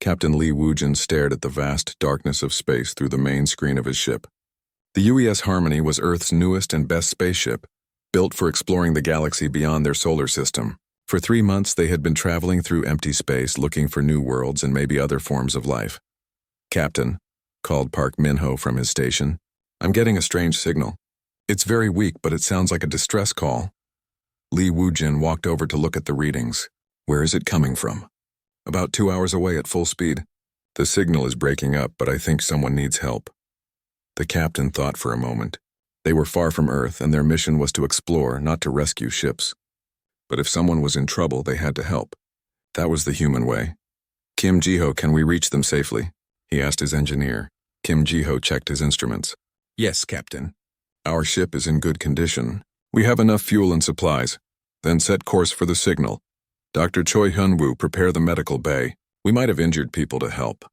Captain Lee Woojin stared at the vast darkness of space through the main screen of his ship. The UES Harmony was Earth's newest and best spaceship, built for exploring the galaxy beyond their solar system. For 3 months, they had been traveling through empty space looking for new worlds and maybe other forms of life. "Captain," called Park Min-ho from his station, "I'm getting a strange signal. It's very weak, but it sounds like a distress call." Lee Woojin walked over to look at the readings. "Where is it coming from?" "About 2 hours away at full speed. The signal is breaking up, but I think someone needs help." The captain thought for a moment. They were far from Earth, and their mission was to explore, not to rescue ships. But if someone was in trouble, they had to help. That was the human way. "Kim Ji-ho, can we reach them safely?" he asked his engineer. Kim Ji-ho checked his instruments. "Yes, Captain. Our ship is in good condition. We have enough fuel and supplies. Then set course for the signal. Dr. Choi Hyun-woo, prepare the medical bay. We might have injured people to help."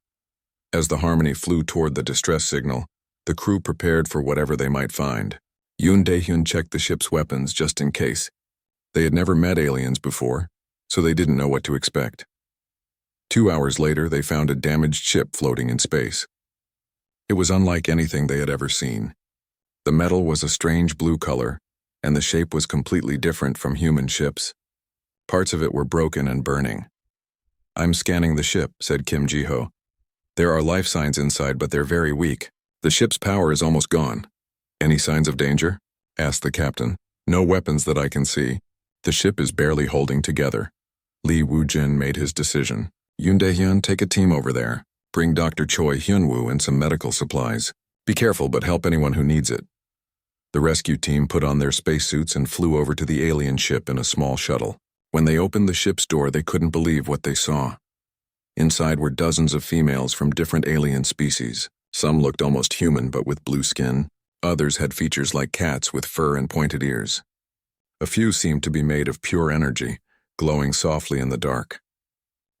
As the Harmony flew toward the distress signal, the crew prepared for whatever they might find. Yoon Dae-hyun checked the ship's weapons just in case. They had never met aliens before, so they didn't know what to expect. 2 hours later, they found a damaged ship floating in space. It was unlike anything they had ever seen. The metal was a strange blue color, and the shape was completely different from human ships. Parts of it were broken and burning. "I'm scanning the ship," said Kim Ji-ho. "There are life signs inside, but they're very weak. The ship's power is almost gone." "Any signs of danger?" asked the captain. "No weapons that I can see. The ship is barely holding together." Lee Woojin made his decision. "Yoon Dae-hyun, take a team over there. Bring Dr. Choi Hyun-woo and some medical supplies. Be careful, but help anyone who needs it." The rescue team put on their spacesuits and flew over to the alien ship in a small shuttle. When they opened the ship's door, they couldn't believe what they saw. Inside were dozens of females from different alien species. Some looked almost human but with blue skin. Others had features like cats with fur and pointed ears. A few seemed to be made of pure energy, glowing softly in the dark.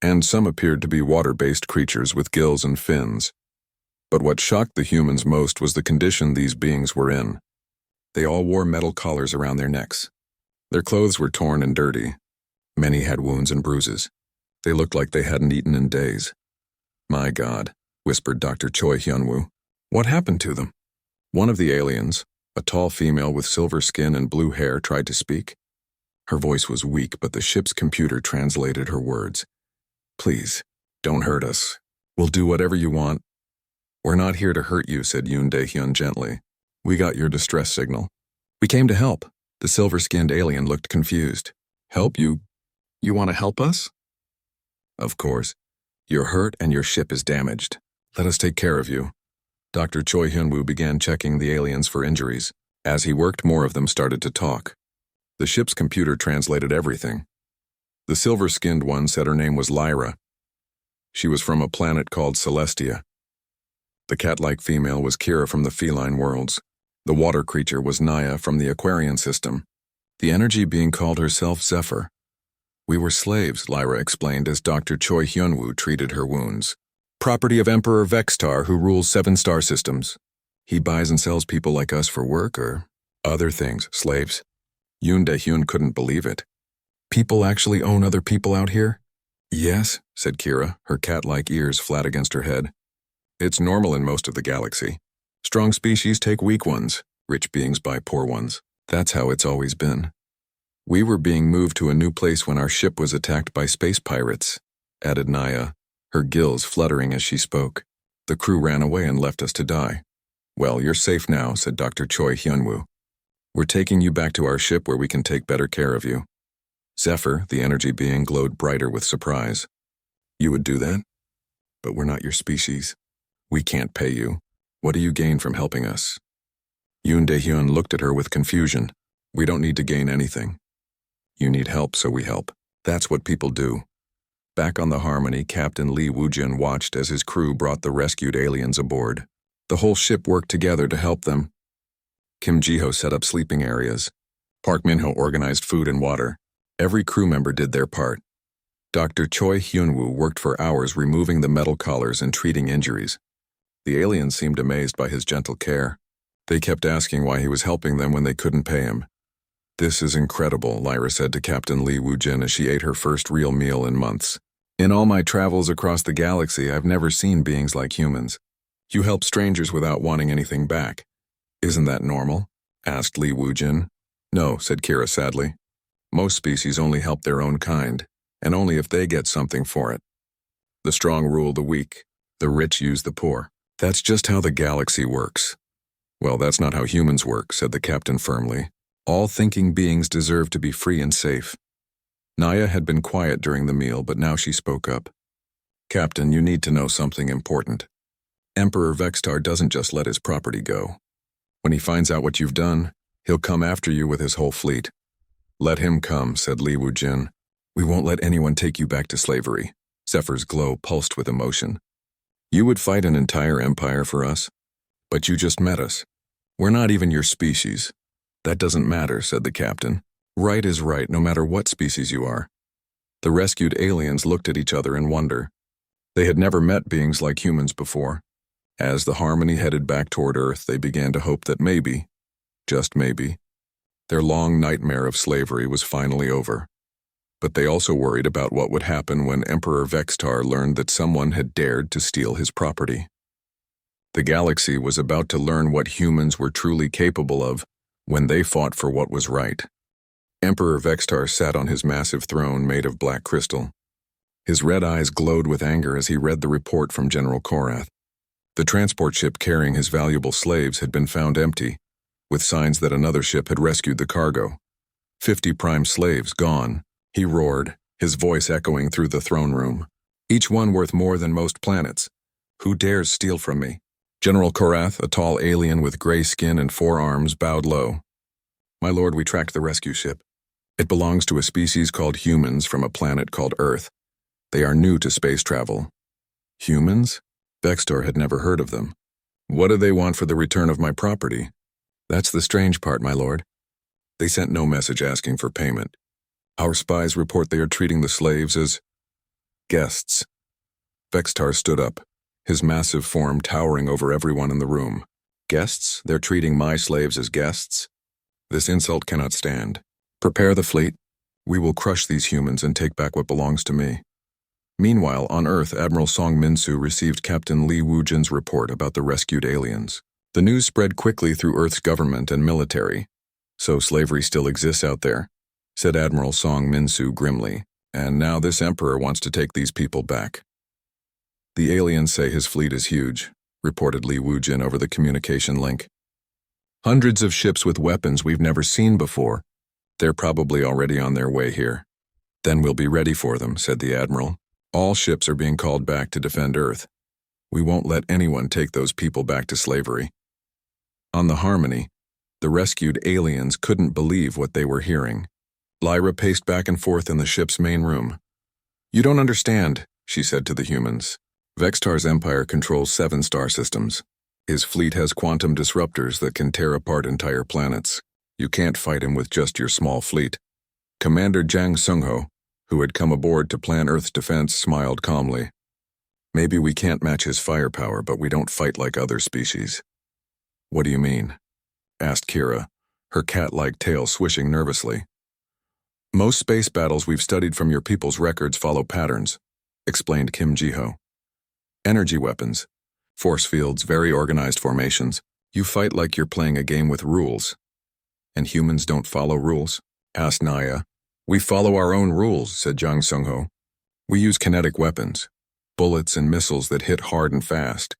And some appeared to be water-based creatures with gills and fins. But what shocked the humans most was the condition these beings were in. They all wore metal collars around their necks. Their clothes were torn and dirty. Many had wounds and bruises. They looked like they hadn't eaten in days. "My God," whispered Dr. Choi Hyun-woo. "What happened to them?" One of the aliens, a tall female with silver skin and blue hair, tried to speak. Her voice was weak, but the ship's computer translated her words. "Please, don't hurt us. We'll do whatever you want." "We're not here to hurt you," said Yoon Dae-hyun gently. "We got your distress signal. We came to help." The silver-skinned alien looked confused. "Help you? You want to help us?" "Of course. You're hurt and your ship is damaged. Let us take care of you." Dr. Choi Hyun-woo began checking the aliens for injuries. As he worked, more of them started to talk. The ship's computer translated everything. The silver-skinned one said her name was Lyra. She was from a planet called Celestia. The cat-like female was Kira from the feline worlds. The water creature was Naya from the Aquarian system. The energy being called herself Zephyr. "We were slaves," Lyra explained as Dr. Choi Hyun-woo treated her wounds. "Property of Emperor Vextar, who rules 7 star systems. He buys and sells people like us for work or other things, slaves." Yoon Dae-hyun couldn't believe it. "People actually own other people out here?" "Yes," said Kira, her cat-like ears flat against her head. "It's normal in most of the galaxy. Strong species take weak ones, rich beings buy poor ones. That's how it's always been. We were being moved to a new place when our ship was attacked by space pirates," added Naya, her gills fluttering as she spoke. "The crew ran away and left us to die." "Well, you're safe now," said Dr. Choi Hyun-woo. "We're taking you back to our ship where we can take better care of you." Zephyr, the energy being, glowed brighter with surprise. "You would do that? But we're not your species. We can't pay you. What do you gain from helping us?" Yoon Dae-hyun looked at her with confusion. "We don't need to gain anything. You need help, so we help. That's what people do." Back on the Harmony, Captain Lee Woojin watched as his crew brought the rescued aliens aboard. The whole ship worked together to help them. Kim Ji-ho set up sleeping areas. Park Min-ho organized food and water. Every crew member did their part. Dr. Choi Hyun-woo worked for hours removing the metal collars and treating injuries. The aliens seemed amazed by his gentle care. They kept asking why he was helping them when they couldn't pay him. "This is incredible," Lyra said to Captain Lee Woojin as she ate her first real meal in months. In all my travels across the galaxy, I've never seen beings like humans. You help strangers without wanting anything back. Isn't that normal? Asked Li Wujin. No, said Kira sadly. Most species only help their own kind, and only if they get something for it. The strong rule the weak, the rich use the poor. That's just how the galaxy works. Well, that's not how humans work, said the captain firmly. All thinking beings deserve to be free and safe. Naya had been quiet during the meal, but now she spoke up. Captain, you need to know something important. Emperor Vextar doesn't just let his property go. When he finds out what you've done, he'll come after you with his whole fleet. Let him come, said Li Wujin. We won't let anyone take you back to slavery. Zephyr's glow pulsed with emotion. You would fight an entire empire for us? But you just met us. We're not even your species. That doesn't matter, said the captain. Right is right, no matter what species you are. The rescued aliens looked at each other in wonder. They had never met beings like humans before. As the Harmony headed back toward Earth, they began to hope that maybe, just maybe, their long nightmare of slavery was finally over. But they also worried about what would happen when Emperor Vextar learned that someone had dared to steal his property. The galaxy was about to learn what humans were truly capable of when they fought for what was right. Emperor Vextar sat on his massive throne made of black crystal. His red eyes glowed with anger as he read the report from General Korath. The transport ship carrying his valuable slaves had been found empty, with signs that another ship had rescued the cargo. 50 prime slaves gone, he roared, his voice echoing through the throne room. Each one worth more than most planets. Who dares steal from me? General Korath, a tall alien with gray skin and 4 arms, bowed low. My lord, we tracked the rescue ship. It belongs to a species called humans from a planet called Earth. They are new to space travel. Humans? Vextar had never heard of them. What do they want for the return of my property? That's the strange part, my lord. They sent no message asking for payment. Our spies report they are treating the slaves as guests. Vextar stood up, his massive form towering over everyone in the room. Guests? They're treating my slaves as guests? This insult cannot stand. Prepare the fleet. We will crush these humans and take back what belongs to me. Meanwhile, on Earth, Admiral Song Minsu received Captain Li Wujin's report about the rescued aliens. The news spread quickly through Earth's government and military. So slavery still exists out there, said Admiral Song Minsu grimly, and now this emperor wants to take these people back. The aliens say his fleet is huge, reported Li Wujin over the communication link. Hundreds of ships with weapons we've never seen before. They're probably already on their way here. Then we'll be ready for them, said the admiral. All ships are being called back to defend Earth. We won't let anyone take those people back to slavery. On the Harmony, the rescued aliens couldn't believe what they were hearing. Lyra paced back and forth in the ship's main room. You don't understand, she said to the humans. Vextar's empire controls 7 star systems. His fleet has quantum disruptors that can tear apart entire planets. You can't fight him with just your small fleet. Commander Jang Sungho, who had come aboard to plan Earth's defense, smiled calmly. Maybe we can't match his firepower, but we don't fight like other species. What do you mean? Asked Kira, her cat-like tail swishing nervously. Most space battles we've studied from your people's records follow patterns, explained Kim Jiho. Energy weapons, force fields, very organized formations. You fight like you're playing a game with rules. And humans don't follow rules? Asked Naya. We follow our own rules, said Jang Sungho. We use kinetic weapons, bullets and missiles that hit hard and fast.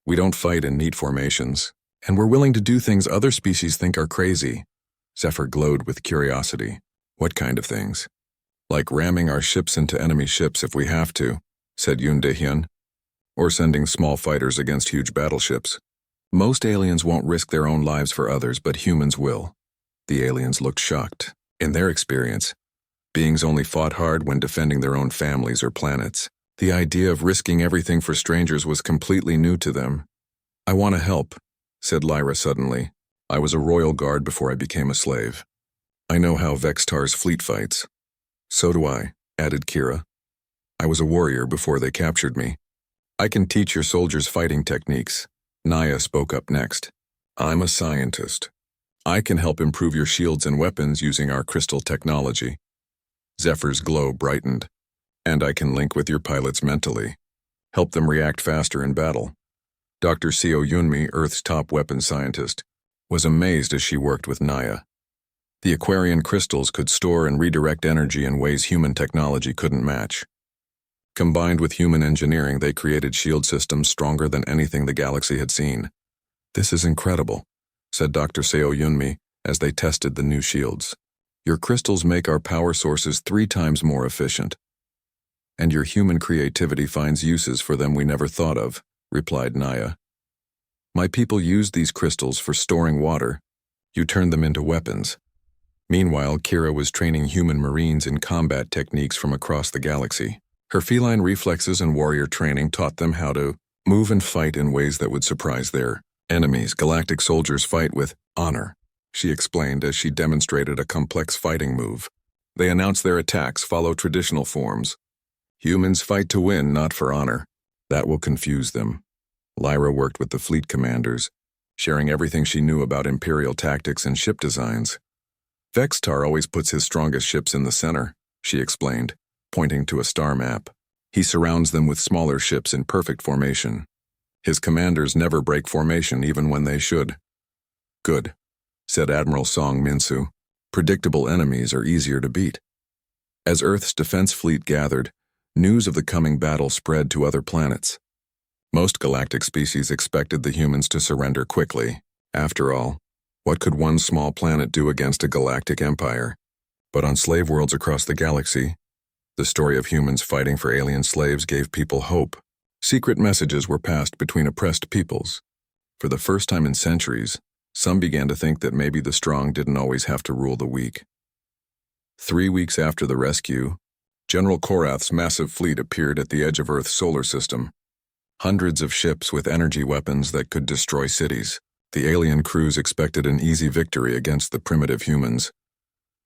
We don't fight in neat formations, and we're willing to do things other species think are crazy. Zephyr glowed with curiosity. What kind of things? Like ramming our ships into enemy ships if we have to, said Yoon Dae-hyun. Or sending small fighters against huge battleships. Most aliens won't risk their own lives for others, but humans will. The aliens looked shocked. In their experience, beings only fought hard when defending their own families or planets. The idea of risking everything for strangers was completely new to them. I want to help, said Lyra suddenly. I was a royal guard before I became a slave. I know how Vextar's fleet fights. So do I, added Kira. I was a warrior before they captured me. I can teach your soldiers fighting techniques. Naya spoke up next. I'm a scientist. I can help improve your shields and weapons using our crystal technology. Zephyr's glow brightened. And I can link with your pilots mentally, help them react faster in battle. Dr. Seo Yunmi, Earth's top weapons scientist, was amazed as she worked with Naya. The Aquarian crystals could store and redirect energy in ways human technology couldn't match. Combined with human engineering, they created shield systems stronger than anything the galaxy had seen. "This is incredible," said Dr. Seo Yunmi as they tested the new shields. "Your crystals make our power sources 3 times more efficient. And your human creativity finds uses for them we never thought of," replied Naya. "My people used these crystals for storing water. You turned them into weapons." Meanwhile, Kira was training human marines in combat techniques from across the galaxy. Her feline reflexes and warrior training taught them how to move and fight in ways that would surprise their enemies. "Galactic soldiers fight with honor," she explained as she demonstrated a complex fighting move. "They announce their attacks follow traditional forms. Humans fight to win, not for honor. That will confuse them." Lyra worked with the fleet commanders, sharing everything she knew about Imperial tactics and ship designs. "Vextar always puts his strongest ships in the center," she explained, pointing to a star map. "He surrounds them with smaller ships in perfect formation. His commanders never break formation even when they should." "Good," said Admiral Song Minsu. "Predictable enemies are easier to beat." As Earth's defense fleet gathered, news of the coming battle spread to other planets. Most galactic species expected the humans to surrender quickly. After all, what could one small planet do against a galactic empire? But on slave worlds across the galaxy, the story of humans fighting for alien slaves gave people hope. Secret messages were passed between oppressed peoples. For the first time in centuries, some began to think that maybe the strong didn't always have to rule the weak. 3 weeks after the rescue, General Korath's massive fleet appeared at the edge of Earth's solar system. Hundreds of ships with energy weapons that could destroy cities. The alien crews expected an easy victory against the primitive humans.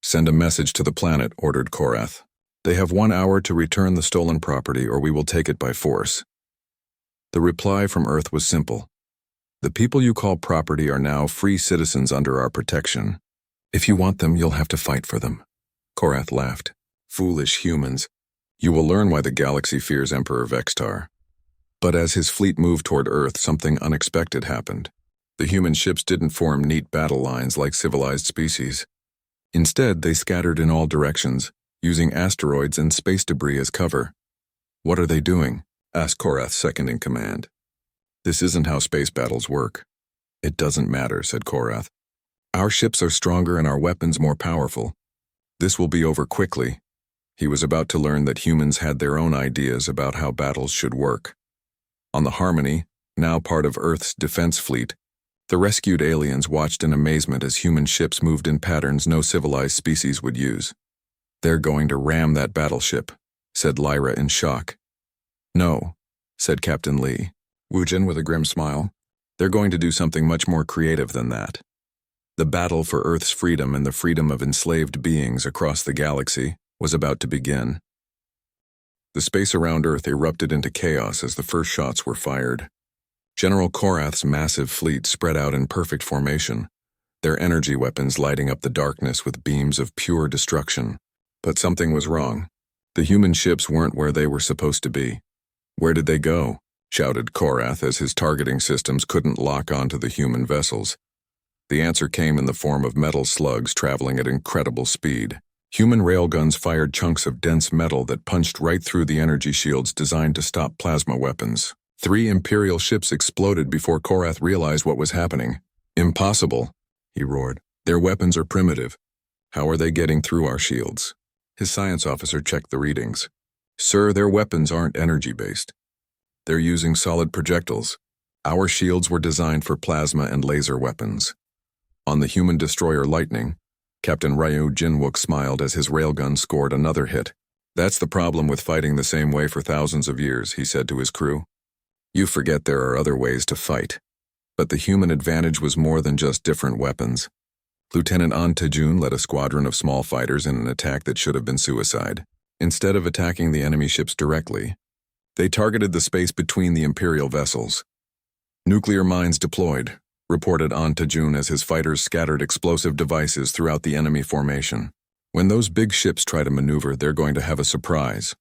"Send a message to the planet," ordered Korath. "They have 1 hour to return the stolen property or we will take it by force." The reply from Earth was simple. "The people you call property are now free citizens under our protection. If you want them, you'll have to fight for them." Korath laughed. "Foolish humans. You will learn why the galaxy fears Emperor Vextar." But as his fleet moved toward Earth, something unexpected happened. The human ships didn't form neat battle lines like civilized species. Instead, they scattered in all directions, using asteroids and space debris as cover. "What are they doing?" asked Korath's second-in-command. "This isn't how space battles work." "It doesn't matter," said Korath. "Our ships are stronger and our weapons more powerful. This will be over quickly." He was about to learn that humans had their own ideas about how battles should work. On the Harmony, now part of Earth's defense fleet, the rescued aliens watched in amazement as human ships moved in patterns no civilized species would use. "They're going to ram that battleship," said Lyra in shock. "No," said Captain Lee, Wujin with a grim smile. "They're going to do something much more creative than that. The battle for Earth's freedom and the freedom of enslaved beings across the galaxy was about to begin." The space around Earth erupted into chaos as the first shots were fired. General Korath's massive fleet spread out in perfect formation, their energy weapons lighting up the darkness with beams of pure destruction. But something was wrong. The human ships weren't where they were supposed to be. "Where did they go?" shouted Korath as his targeting systems couldn't lock onto the human vessels. The answer came in the form of metal slugs traveling at incredible speed. Human railguns fired chunks of dense metal that punched right through the energy shields designed to stop plasma weapons. 3 Imperial ships exploded before Korath realized what was happening. "Impossible," he roared. "Their weapons are primitive. How are they getting through our shields?" His science officer checked the readings. "Sir, their weapons aren't energy-based. They're using solid projectiles. Our shields were designed for plasma and laser weapons." On the human destroyer Lightning, Captain Ryu Jinwook smiled as his railgun scored another hit. "That's the problem with fighting the same way for thousands of years," he said to his crew. "You forget there are other ways to fight." But the human advantage was more than just different weapons. Lieutenant An Taejun led a squadron of small fighters in an attack that should have been suicide. Instead of attacking the enemy ships directly, they targeted the space between the Imperial vessels. "Nuclear mines deployed," reported An Taejun as his fighters scattered explosive devices throughout the enemy formation. "When those big ships try to maneuver, they're going to have a surprise."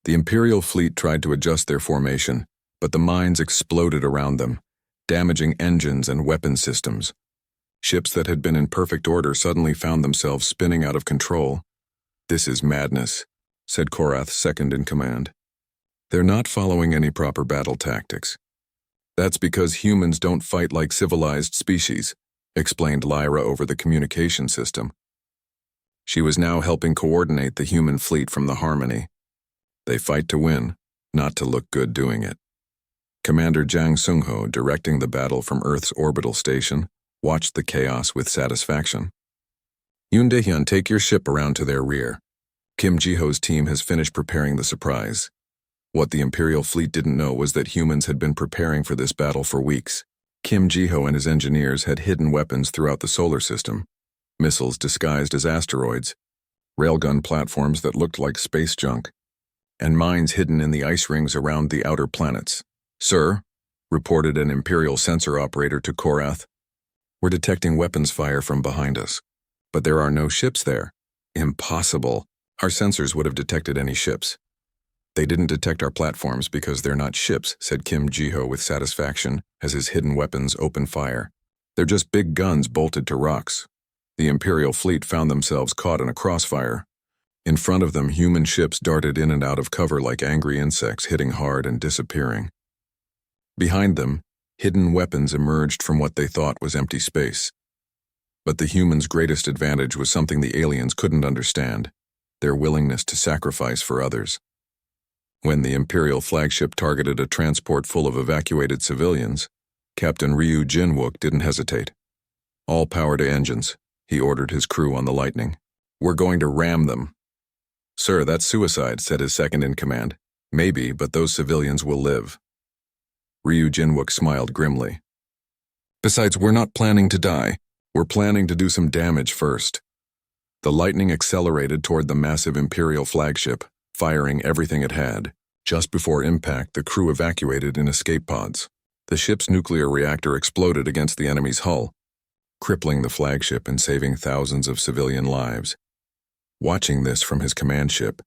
The Imperial fleet tried to adjust their formation, but the mines exploded around them, damaging engines and weapon systems. Ships that had been in perfect order suddenly found themselves spinning out of control. "This is madness," said Korath's second-in-command. "They're not following any proper battle tactics. That's because humans don't fight like civilized species," explained Lyra over the communication system. She was now helping coordinate the human fleet from the Harmony. "They fight to win, not to look good doing it." Commander Jang Sung-ho, directing the battle from Earth's orbital station, watched the chaos with satisfaction. "Yoon Dae-hyun, take your ship around to their rear. Kim Ji-ho's team has finished preparing the surprise." What the Imperial fleet didn't know was that humans had been preparing for this battle for weeks. Kim Ji-ho and his engineers had hidden weapons throughout the solar system, missiles disguised as asteroids, railgun platforms that looked like space junk, and mines hidden in the ice rings around the outer planets. "Sir," reported an Imperial sensor operator to Korath, "we're detecting weapons fire from behind us, but there are no ships there." "Impossible. Our sensors would have detected any ships." "They didn't detect our platforms because they're not ships," said Kim Ji-ho with satisfaction as his hidden weapons opened fire. "They're just big guns bolted to rocks." The Imperial fleet found themselves caught in a crossfire. In front of them, human ships darted in and out of cover like angry insects, hitting hard and disappearing. Behind them, hidden weapons emerged from what they thought was empty space. But the humans' greatest advantage was something the aliens couldn't understand: their willingness to sacrifice for others. When the Imperial flagship targeted a transport full of evacuated civilians, Captain Ryu Jinwook didn't hesitate. "All power to engines," he ordered his crew on the Lightning. "We're going to ram them." "Sir, that's suicide," said his second-in-command. "Maybe, but those civilians will live." Ryu Jinwook smiled grimly. "Besides, we're not planning to die. We're planning to do some damage first." The Lightning accelerated toward the massive Imperial flagship, firing everything it had. Just before impact, the crew evacuated in escape pods. The ship's nuclear reactor exploded against the enemy's hull, crippling the flagship and saving thousands of civilian lives. Watching this from his command ship,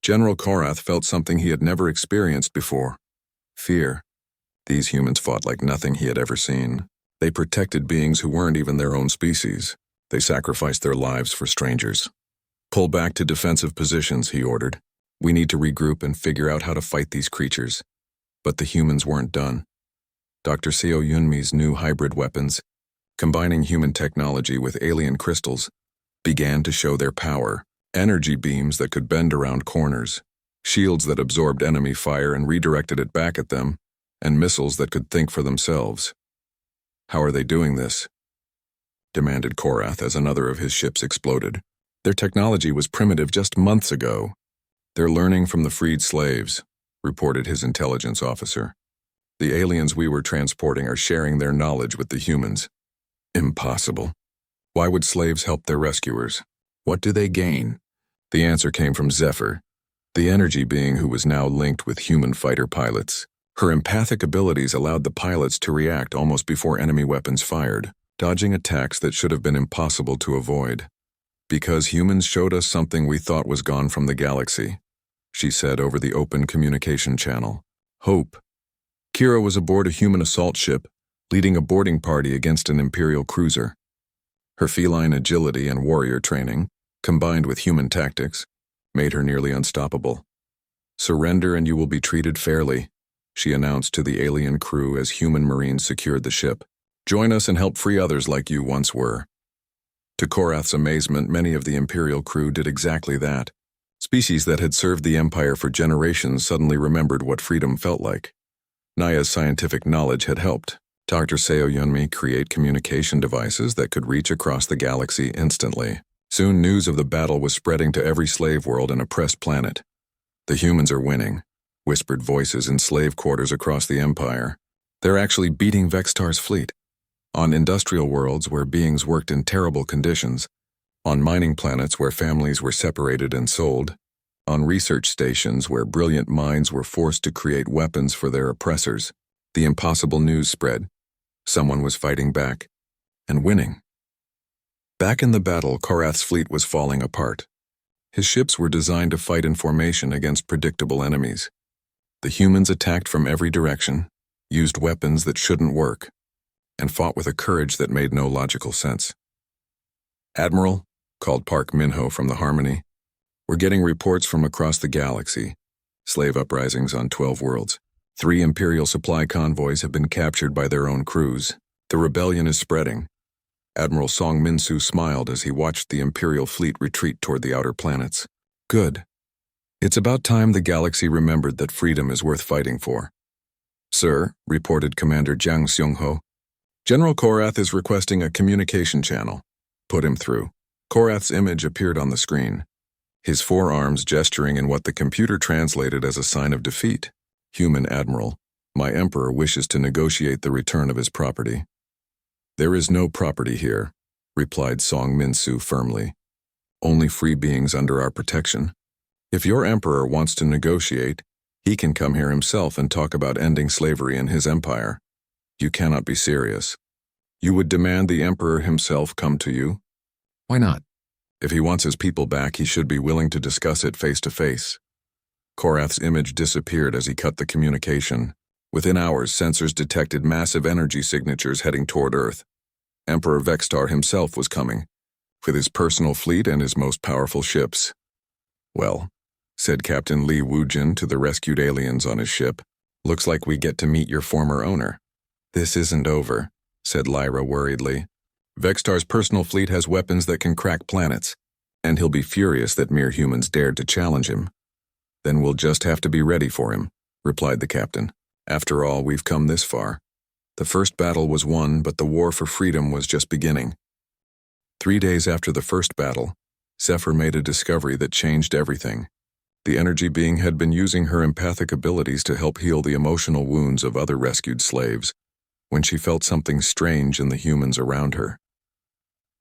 General Korath felt something he had never experienced before: fear. These humans fought like nothing he had ever seen. They protected beings who weren't even their own species. They sacrificed their lives for strangers. "Pull back to defensive positions," he ordered. "We need to regroup and figure out how to fight these creatures." But the humans weren't done. Dr. Seo Yunmi's new hybrid weapons, combining human technology with alien crystals, began to show their power. Energy beams that could bend around corners, shields that absorbed enemy fire and redirected it back at them, and missiles that could think for themselves. "How are they doing this?" demanded Korath as another of his ships exploded. "Their technology was primitive just months ago." "They're learning from the freed slaves," reported his intelligence officer. "The aliens we were transporting are sharing their knowledge with the humans." "Impossible. Why would slaves help their rescuers? What do they gain?" The answer came from Zephyr, the energy being who was now linked with human fighter pilots. Her empathic abilities allowed the pilots to react almost before enemy weapons fired, dodging attacks that should have been impossible to avoid. "Because humans showed us something we thought was gone from the galaxy," she said over the open communication channel. "Hope." Kira was aboard a human assault ship, leading a boarding party against an Imperial cruiser. Her feline agility and warrior training, combined with human tactics, made her nearly unstoppable. "Surrender and you will be treated fairly," she announced to the alien crew as human Marines secured the ship. "Join us and help free others like you once were." To Korath's amazement, many of the Imperial crew did exactly that. Species that had served the Empire for generations suddenly remembered what freedom felt like. Naya's scientific knowledge had helped Dr. Seo Yunmi create communication devices that could reach across the galaxy instantly. Soon news of the battle was spreading to every slave world and oppressed planet. "The humans are winning," whispered voices in slave quarters across the Empire. "They're actually beating Vextar's fleet." On industrial worlds where beings worked in terrible conditions, on mining planets where families were separated and sold, on research stations where brilliant minds were forced to create weapons for their oppressors, the impossible news spread. Someone was fighting back, and winning. Back in the battle, Korath's fleet was falling apart. His ships were designed to fight in formation against predictable enemies. The humans attacked from every direction, used weapons that shouldn't work, and fought with a courage that made no logical sense. "Admiral," called Park Minho from the Harmony, "we're getting reports from across the galaxy. Slave uprisings on 12 worlds. 3 Imperial supply convoys have been captured by their own crews. The rebellion is spreading." Admiral Song Minsu smiled as he watched the Imperial fleet retreat toward the outer planets. "Good. It's about time the galaxy remembered that freedom is worth fighting for." "Sir," reported Commander Jiang Seung-ho, "General Korath is requesting a communication channel." "Put him through." Korath's image appeared on the screen, his forearms gesturing in what the computer translated as a sign of defeat. "Human Admiral, my Emperor wishes to negotiate the return of his property." "There is no property here," replied Song Minsu firmly. "Only free beings under our protection. If your Emperor wants to negotiate, he can come here himself and talk about ending slavery in his empire. You cannot be serious. You would demand the Emperor himself come to you? Why not? If he wants his people back, he should be willing to discuss it face to face." Korath's image disappeared as he cut the communication. Within hours, sensors detected massive energy signatures heading toward Earth. Emperor Vextar himself was coming, with his personal fleet and his most powerful ships. "Well," said Captain Li Wujin to the rescued aliens on his ship, "looks like we get to meet your former owner." "This isn't over," said Lyra worriedly. "Vextar's personal fleet has weapons that can crack planets, and he'll be furious that mere humans dared to challenge him." "Then we'll just have to be ready for him," replied the captain. "After all, we've come this far. The first battle was won, but the war for freedom was just beginning." 3 days after the first battle, Zephyr made a discovery that changed everything. The energy being had been using her empathic abilities to help heal the emotional wounds of other rescued slaves when she felt something strange in the humans around her.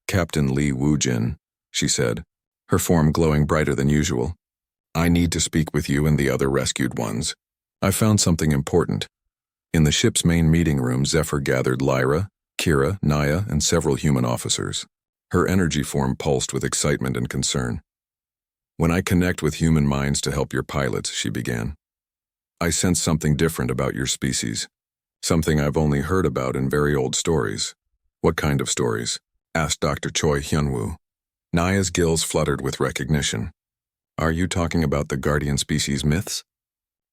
"Captain Li Wujin," she said, her form glowing brighter than usual. "I need to speak with you and the other rescued ones. I found something important." In the ship's main meeting room, Zephyr gathered Lyra, Kira, Naya, and several human officers. Her energy form pulsed with excitement and concern. "When I connect with human minds to help your pilots," she began, "I sense something different about your species. Something I've only heard about in very old stories." "What kind of stories?" asked Dr. Choi Hyunwoo. Naya's gills fluttered with recognition. "Are you talking about the guardian species myths?"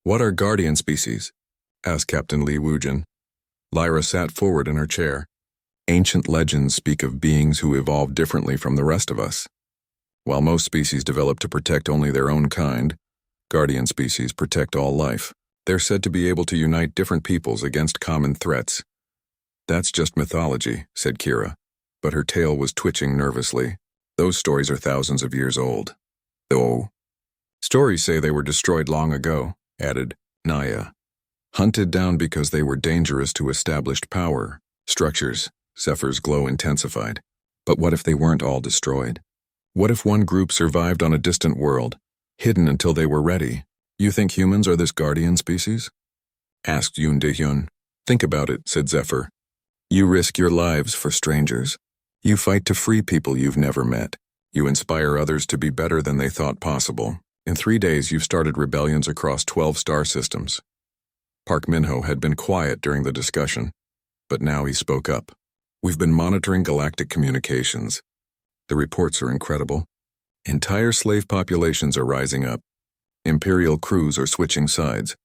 "What are guardian species?" asked Captain Li Wujin. Lyra sat forward in her chair. "Ancient legends speak of beings who evolved differently from the rest of us. While most species develop to protect only their own kind, guardian species protect all life. They're said to be able to unite different peoples against common threats." "That's just mythology," said Kira, but her tail was twitching nervously. "Those stories are thousands of years old." "Oh." "Stories say they were destroyed long ago," added Naya. "Hunted down because they were dangerous to established power structures." Zephyr's glow intensified. "But what if they weren't all destroyed? What if one group survived on a distant world, hidden until they were ready? You think humans are this guardian species?" asked Yoon De-hyun. "Think about it," said Zephyr. "You risk your lives for strangers. You fight to free people you've never met. You inspire others to be better than they thought possible. In 3 days, you've started rebellions across 12 star systems." Park Minho had been quiet during the discussion, but now he spoke up. "We've been monitoring galactic communications. The reports are incredible. Entire slave populations are rising up. Imperial crews are switching sides.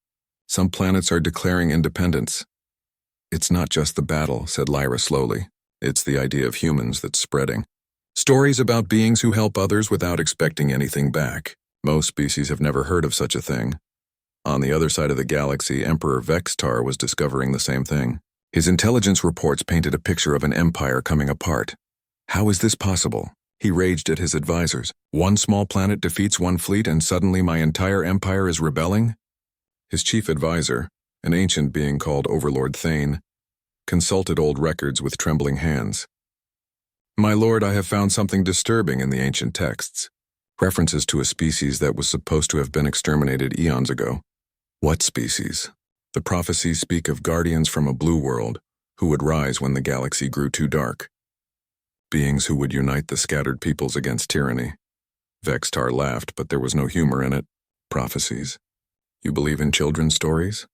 Some planets are declaring independence." "It's not just the battle," said Lyra slowly. "It's the idea of humans that's spreading. Stories about beings who help others without expecting anything back. Most species have never heard of such a thing. On the other side of the galaxy, Emperor Vextar was discovering the same thing. His intelligence reports painted a picture of an empire coming apart. How is this possible? He raged at his advisors. One small planet defeats one fleet and suddenly my entire empire is rebelling? His chief advisor, an ancient being called Overlord Thane, consulted old records with trembling hands. "My lord, I have found something disturbing in the ancient texts. References to a species that was supposed to have been exterminated eons ago." "What species?" "The prophecies speak of guardians from a blue world who would rise when the galaxy grew too dark. Beings who would unite the scattered peoples against tyranny." Vextar laughed, but there was no humor in it. Prophecies. You believe in children's stories?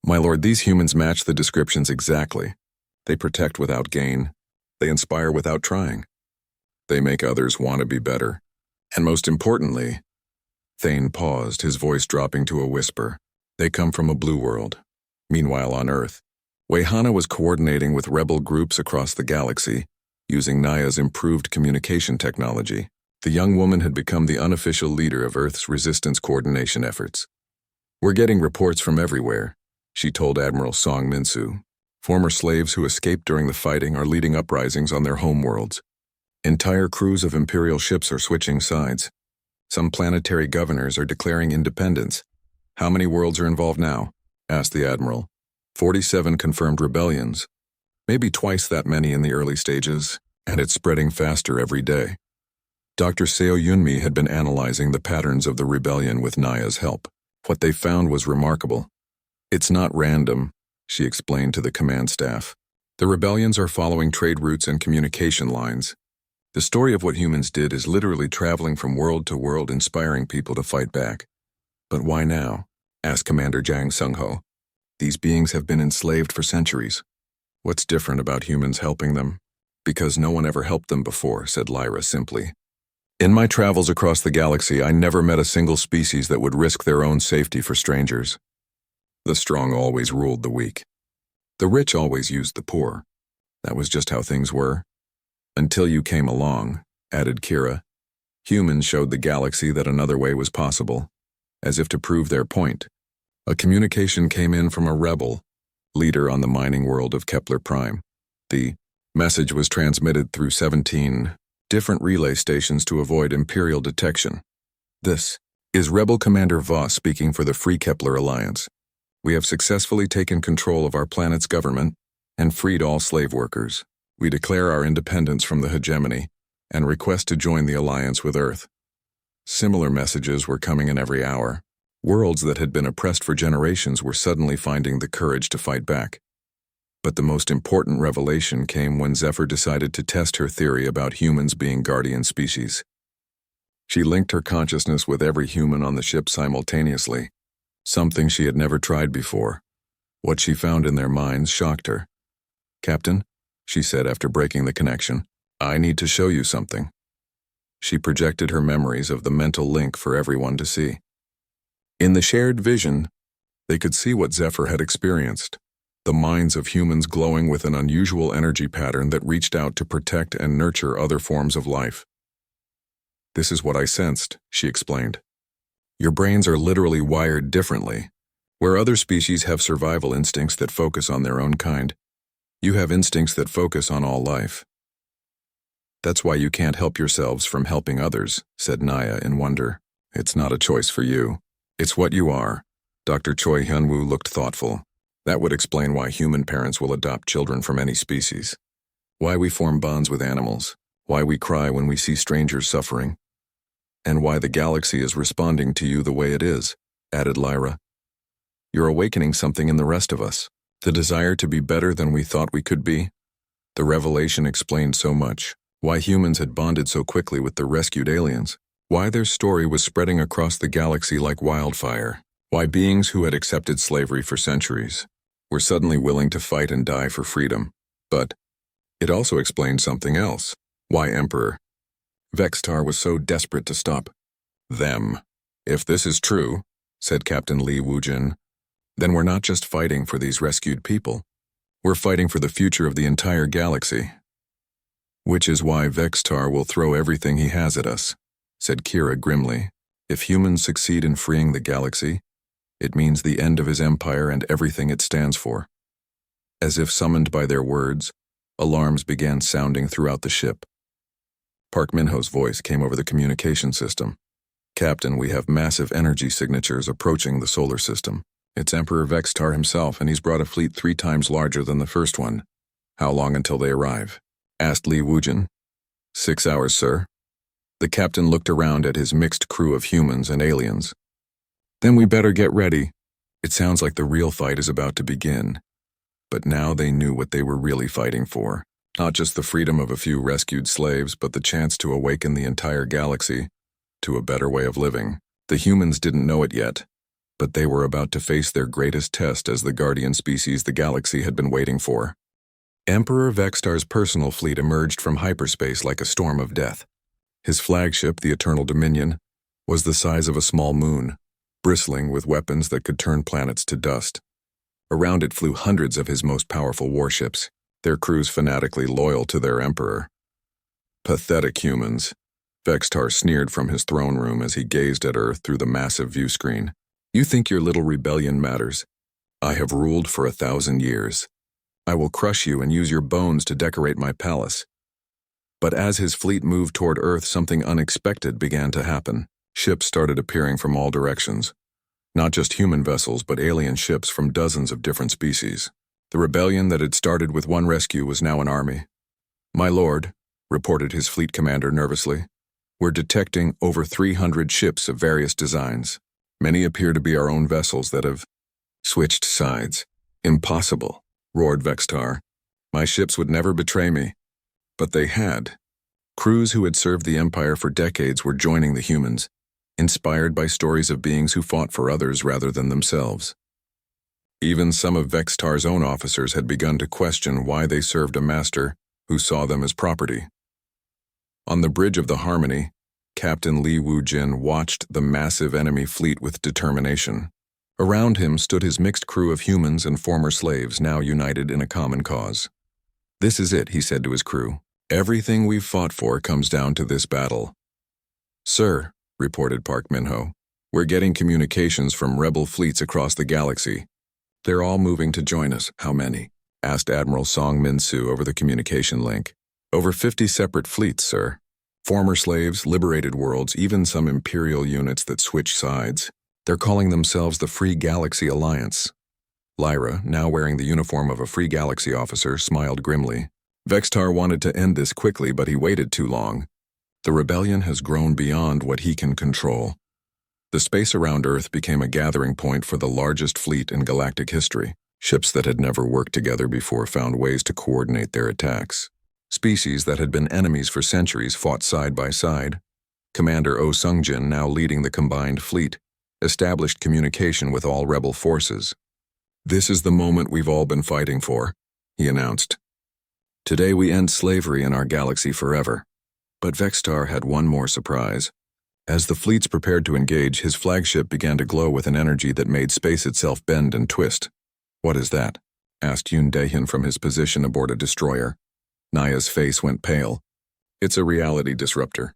My lord, these humans match the descriptions exactly. They protect without gain. They inspire without trying. They make others want to be better. And most importantly, Thane paused, his voice dropping to a whisper. They come from a blue world. Meanwhile, on Earth, Wehana was coordinating with rebel groups across the galaxy, using Naya's improved communication technology. The young woman had become the unofficial leader of Earth's resistance coordination efforts. We're getting reports from everywhere, she told Admiral Song Minsu. Former slaves who escaped during the fighting are leading uprisings on their homeworlds. Entire crews of Imperial ships are switching sides. Some planetary governors are declaring independence. How many worlds are involved now? Asked the Admiral. 47 confirmed rebellions. Maybe twice that many in the early stages, and it's spreading faster every day. Dr. Seo Yunmi had been analyzing the patterns of the rebellion with Naya's help. What they found was remarkable. It's not random, she explained to the command staff. The rebellions are following trade routes and communication lines. The story of what humans did is literally traveling from world to world, inspiring people to fight back. But why now? Asked Commander Jang Sung-ho. These beings have been enslaved for centuries. What's different about humans helping them? Because no one ever helped them before, said Lyra simply. In my travels across the galaxy, I never met a single species that would risk their own safety for strangers. The strong always ruled the weak. The rich always used the poor. That was just how things were. Until you came along, added Kira. Humans showed the galaxy that another way was possible, as if to prove their point. A communication came in from a rebel, leader on the mining world of Kepler Prime. The message was transmitted through 17 different relay stations to avoid Imperial detection. This is Rebel Commander Voss speaking for the Free Kepler Alliance. We have successfully taken control of our planet's government and freed all slave workers. We declare our independence from the hegemony and request to join the alliance with Earth. Similar messages were coming in every hour. Worlds that had been oppressed for generations were suddenly finding the courage to fight back. But the most important revelation came when Zephyr decided to test her theory about humans being guardian species. She linked her consciousness with every human on the ship simultaneously, something she had never tried before. What she found in their minds shocked her. "Captain," she said after breaking the connection, "I need to show you something." She projected her memories of the mental link for everyone to see. In the shared vision, they could see what Zephyr had experienced. The minds of humans glowing with an unusual energy pattern that reached out to protect and nurture other forms of life. "This is what I sensed," she explained. "Your brains are literally wired differently. Where other species have survival instincts that focus on their own kind, you have instincts that focus on all life. That's why you can't help yourselves from helping others," said Naya in wonder. "It's not a choice for you. It's what you are." Dr. Choi Hyunwoo looked thoughtful. "That would explain why human parents will adopt children from any species. Why we form bonds with animals. Why we cry when we see strangers suffering. And why the galaxy is responding to you the way it is," added Lyra. "You're awakening something in the rest of us. The desire to be better than we thought we could be." The revelation explained so much. Why humans had bonded so quickly with the rescued aliens. Why their story was spreading across the galaxy like wildfire. Why beings who had accepted slavery for centuries were suddenly willing to fight and die for freedom. But it also explained something else. Why Emperor Vextar was so desperate to stop them. "If this is true," said Captain Lee Woojin, "then we're not just fighting for these rescued people. We're fighting for the future of the entire galaxy. Which is why Vextar will throw everything he has at us," said Kira grimly. "If humans succeed in freeing the galaxy, it means the end of his empire and everything it stands for." As if summoned by their words, alarms began sounding throughout the ship. Park Minho's voice came over the communication system. "Captain, we have massive energy signatures approaching the solar system. It's Emperor Vextar himself, and he's brought a fleet 3 times larger than the first one. How long until they arrive?" asked Lee Woojin. 6 hours, sir." The captain looked around at his mixed crew of humans and aliens. "Then we better get ready. It sounds like the real fight is about to begin." But now they knew what they were really fighting for. Not just the freedom of a few rescued slaves, but the chance to awaken the entire galaxy. to a better way of living. The humans didn't know it yet, but they were about to face their greatest test as the guardian species the galaxy had been waiting for. Emperor Vextar's personal fleet emerged from hyperspace like a storm of death. His flagship, the Eternal Dominion, was the size of a small moon, bristling with weapons that could turn planets to dust. Around it flew hundreds of his most powerful warships, their crews fanatically loyal to their emperor. Pathetic humans, Vextar sneered from his throne room as he gazed at Earth through the massive view screen. You think your little rebellion matters? I have ruled for 1,000 years. I will crush you and use your bones to decorate my palace. But as his fleet moved toward Earth, something unexpected began to happen. Ships started appearing from all directions. Not just human vessels, but alien ships from dozens of different species. The rebellion that had started with one rescue was now an army. My lord, reported his fleet commander nervously, we're detecting over 300 ships of various designs. Many appear to be our own vessels that have switched sides. Impossible, roared Vextar. My ships would never betray me. But they had. Crews who had served the Empire for decades were joining the humans, inspired by stories of beings who fought for others rather than themselves. Even some of Vextar's own officers had begun to question why they served a master who saw them as property. On the bridge of the Harmony, Captain Li Wu-jin watched the massive enemy fleet with determination. Around him stood his mixed crew of humans and former slaves, now united in a common cause. This is it, he said to his crew. Everything we've fought for comes down to this battle. Sir, reported Park Min-ho, we're getting communications from rebel fleets across the galaxy. They're all moving to join us. How many? Asked Admiral Song Min-soo over the communication link. Over 50 separate fleets, sir. Former slaves, liberated worlds, even some Imperial units that switch sides. They're calling themselves the Free Galaxy Alliance. Lyra, now wearing the uniform of a Free Galaxy officer, smiled grimly. Vextar wanted to end this quickly, but he waited too long. The rebellion has grown beyond what he can control. The space around Earth became a gathering point for the largest fleet in galactic history. Ships that had never worked together before found ways to coordinate their attacks. Species that had been enemies for centuries fought side by side. Commander Oh Sung-jin, now leading the combined fleet, established communication with all rebel forces. This is the moment we've all been fighting for, he announced. Today we end slavery in our galaxy forever. But Vextar had one more surprise. As the fleets prepared to engage, his flagship began to glow with an energy that made space itself bend and twist. What is that? Asked Yoon Dae-hyun from his position aboard a destroyer. Naya's face went pale. It's a reality disruptor.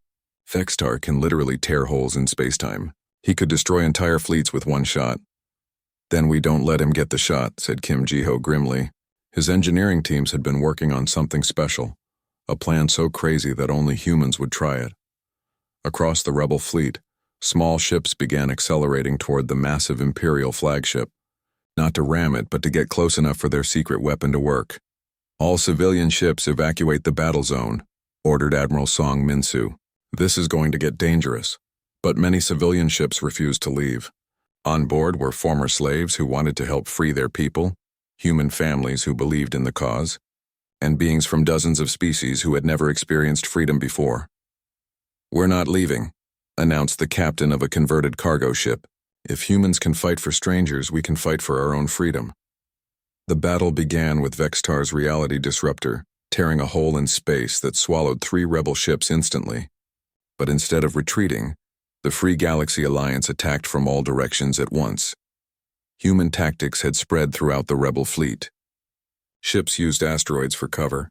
Vextar can literally tear holes in spacetime. He could destroy entire fleets with one shot. Then we don't let him get the shot, said Kim Ji-ho grimly. His engineering teams had been working on something special, a plan so crazy that only humans would try it. Across the rebel fleet, small ships began accelerating toward the massive Imperial flagship, not to ram it, but to get close enough for their secret weapon to work. All civilian ships evacuate the battle zone, ordered Admiral Song Min-soo. This is going to get dangerous. But many civilian ships refused to leave. On board were former slaves who wanted to help free their people, human families who believed in the cause, and beings from dozens of species who had never experienced freedom before. We're not leaving, announced the captain of a converted cargo ship. If humans can fight for strangers, we can fight for our own freedom. The battle began with Vextar's reality disruptor, tearing a hole in space that swallowed 3 rebel ships instantly. But instead of retreating, the Free Galaxy Alliance attacked from all directions at once. Human tactics had spread throughout the rebel fleet. Ships used asteroids for cover,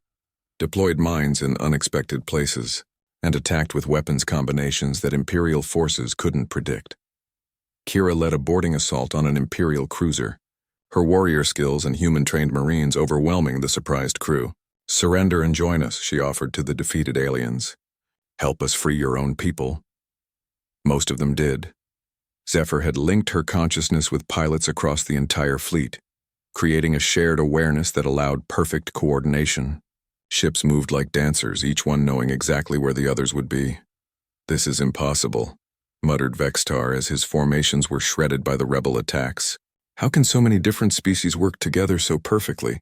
deployed mines in unexpected places, and attacked with weapons combinations that Imperial forces couldn't predict. Kira led a boarding assault on an Imperial cruiser, her warrior skills and human-trained Marines overwhelming the surprised crew. Surrender and join us, she offered to the defeated aliens. Help us free your own people. Most of them did. Zephyr had linked her consciousness with pilots across the entire fleet, creating a shared awareness that allowed perfect coordination. Ships moved like dancers, each one knowing exactly where the others would be. This is impossible, muttered Vextar as his formations were shredded by the rebel attacks. How can so many different species work together so perfectly?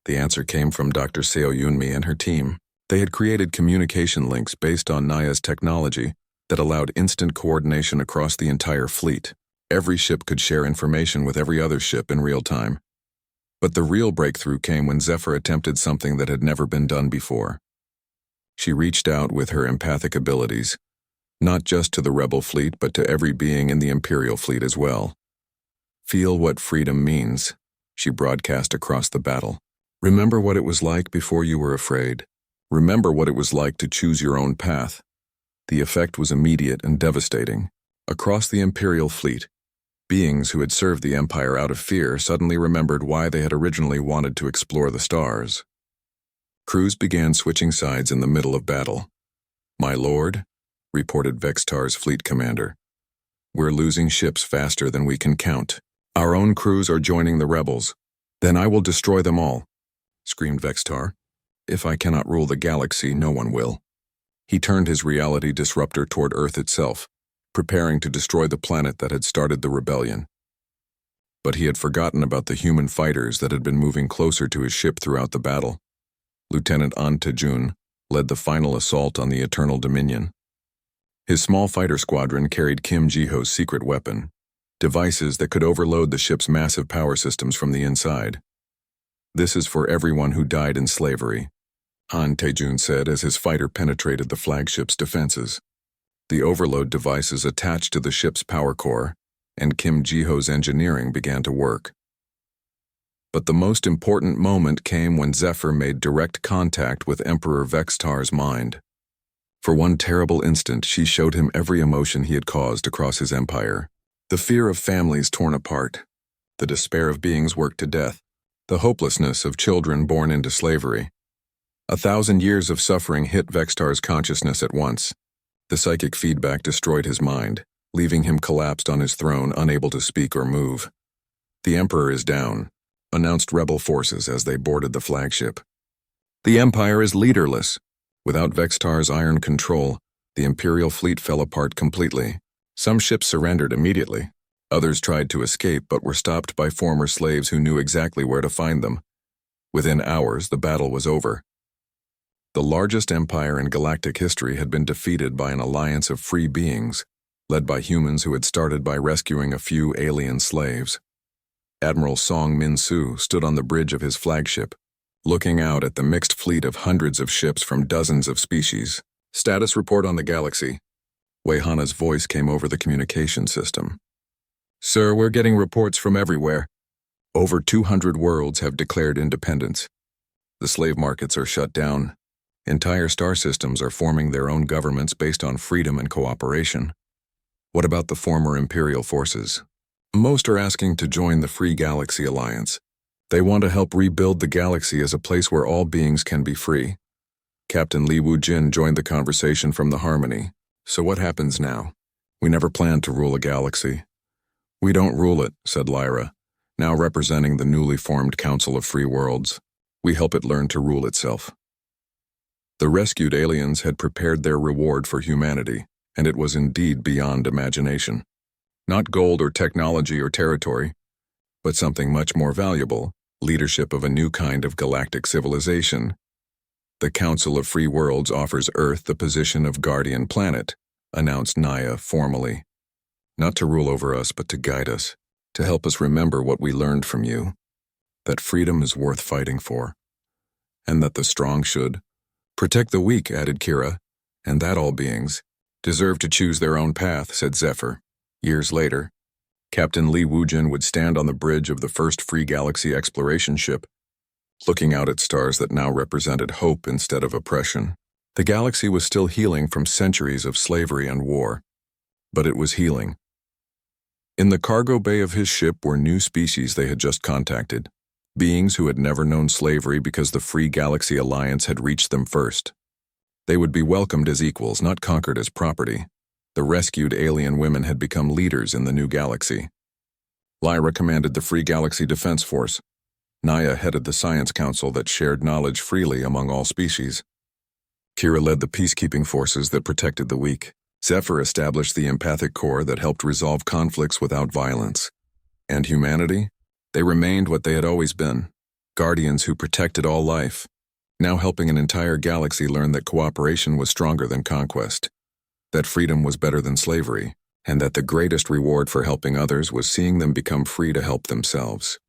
The answer came from Dr. Seo Yoonmi and her team. They had created communication links based on Naya's technology, that allowed instant coordination across the entire fleet. Every ship could share information with every other ship in real time. But the real breakthrough came when Zephyr attempted something that had never been done before. She reached out with her empathic abilities, not just to the rebel fleet but to every being in the Imperial fleet as well. "Feel what freedom means," she broadcast across the battle. "Remember what it was like before you were afraid. Remember what it was like to choose your own path." The effect was immediate and devastating. Across the Imperial fleet, beings who had served the Empire out of fear suddenly remembered why they had originally wanted to explore the stars. Crews began switching sides in the middle of battle. "My lord," reported Vextar's fleet commander, "we're losing ships faster than we can count. Our own crews are joining the rebels. Then I will destroy them all," screamed Vextar. "If I cannot rule the galaxy, no one will." He turned his reality disruptor toward Earth itself, preparing to destroy the planet that had started the rebellion. But he had forgotten about the human fighters that had been moving closer to his ship throughout the battle. Lieutenant An Tajun led the final assault on the Eternal Dominion. His small fighter squadron carried Kim Jiho's secret weapon, devices that could overload the ship's massive power systems from the inside. "This is for everyone who died in slavery," Han Taejun said as his fighter penetrated the flagship's defenses. The overload devices attached to the ship's power core, and Kim Jiho's engineering began to work. But the most important moment came when Zephyr made direct contact with Emperor Vextar's mind. For one terrible instant, she showed him every emotion he had caused across his empire. The fear of families torn apart, the despair of beings worked to death, the hopelessness of children born into slavery. 1,000 years of suffering hit Vextar's consciousness at once. The psychic feedback destroyed his mind, leaving him collapsed on his throne, unable to speak or move. "The Emperor is down," announced rebel forces as they boarded the flagship. "The Empire is leaderless." Without Vextar's iron control, the Imperial fleet fell apart completely. Some ships surrendered immediately. Others tried to escape but were stopped by former slaves who knew exactly where to find them. Within hours, the battle was over. The largest empire in galactic history had been defeated by an alliance of free beings, led by humans who had started by rescuing a few alien slaves. Admiral Song Min-soo stood on the bridge of his flagship, looking out at the mixed fleet of hundreds of ships from dozens of species. "Status report on the galaxy." Wei Hana's voice came over the communication system. "Sir, we're getting reports from everywhere. Over 200 worlds have declared independence. The slave markets are shut down. Entire star systems are forming their own governments based on freedom and cooperation. What about the former Imperial forces? Most are asking to join the Free Galaxy Alliance. They want to help rebuild the galaxy as a place where all beings can be free." Captain Li Wujin joined the conversation from the Harmony. "So what happens now? We never planned to rule a galaxy." "We don't rule it," said Lyra, now representing the newly formed Council of Free Worlds. "We help it learn to rule itself." The rescued aliens had prepared their reward for humanity, and it was indeed beyond imagination. Not gold or technology or territory, but something much more valuable, leadership of a new kind of galactic civilization. "The Council of Free Worlds offers Earth the position of guardian planet," announced Naya formally. "Not to rule over us, but to guide us, to help us remember what we learned from you, that freedom is worth fighting for, and that the strong should protect the weak," added Kira, "and that all beings deserve to choose their own path," said Zephyr. Years later, Captain Li Wujin would stand on the bridge of the first Free Galaxy exploration ship, looking out at stars that now represented hope instead of oppression. The galaxy was still healing from centuries of slavery and war, but it was healing. In the cargo bay of his ship were new species they had just contacted, beings who had never known slavery because the Free Galaxy Alliance had reached them first. They would be welcomed as equals, not conquered as property. The rescued alien women had become leaders in the new galaxy. Lyra commanded the Free Galaxy Defense Force. Naya headed the Science Council that shared knowledge freely among all species. Kira led the peacekeeping forces that protected the weak. Zephyr established the empathic core that helped resolve conflicts without violence. And humanity? They remained what they had always been, guardians who protected all life, now helping an entire galaxy learn that cooperation was stronger than conquest. that freedom was better than slavery, and that the greatest reward for helping others was seeing them become free to help themselves.